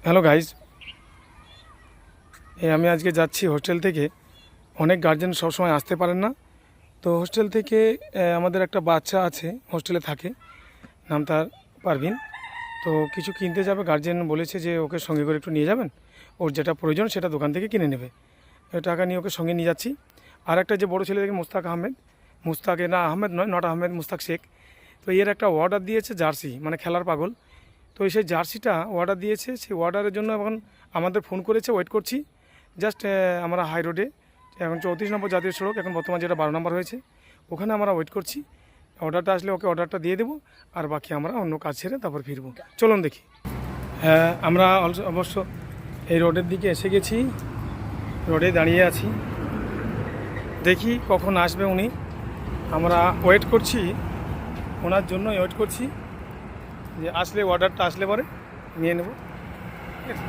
Hello guys, আমি আজকে যাচ্ছি হোস্টেল থেকে। অনেক গার্জেন সবসময় আসতে পারেন না, তো হোস্টেল থেকে আমাদের একটা বাচ্চা আছে, হোস্টেলে থাকে, নাম তার পারভিন। তো কিছু কিনতে যাবে, গার্জেন বলেছে যে ওকে সঙ্গে করে একটু নিয়ে যাবেন, ওর যেটা প্রয়োজন সেটা দোকান থেকে কিনে নেবে। টাকা নিয়ে ওকে সঙ্গে নিয়ে যাচ্ছি। আর একটা যে বড়ো ছেলে থেকে মুস্তাক আহমেদ, মুস্তাকে না আহমেদ নয়, নট আহমেদ, মুস্তাক শেখ। তো এর একটা অর্ডার দিয়েছে জার্সি, মানে খেলার পাগল। তো সেই জার্সিটা অর্ডার দিয়েছে, সেই অর্ডারের জন্য এখন আমাদের ফোন করেছে, ওয়েট করছি। জাস্ট আমরা হাই রোডে, এখন 34 নম্বর জাতীয় সড়ক, এখন বর্তমান যেটা 12 নম্বর হয়েছে, ওখানে আমরা ওয়েট করছি। অর্ডারটা আসলে ওকে অর্ডারটা দিয়ে দেবো, আর বাকি আমরা অন্য কাজ ছেড়ে তারপর ফিরবো। চলুন দেখি। হ্যাঁ, আমরা অবশ্য এই রোডের দিকে এসে গেছি, রোডে দাঁড়িয়ে আছি, দেখি কখন আসবে উনি। আমরা ওয়েট করছি, ওনার জন্য ওয়েট করছি যে আসলে, অর্ডারটা আসলে পরে নিয়ে নেব। ঠিক আছে।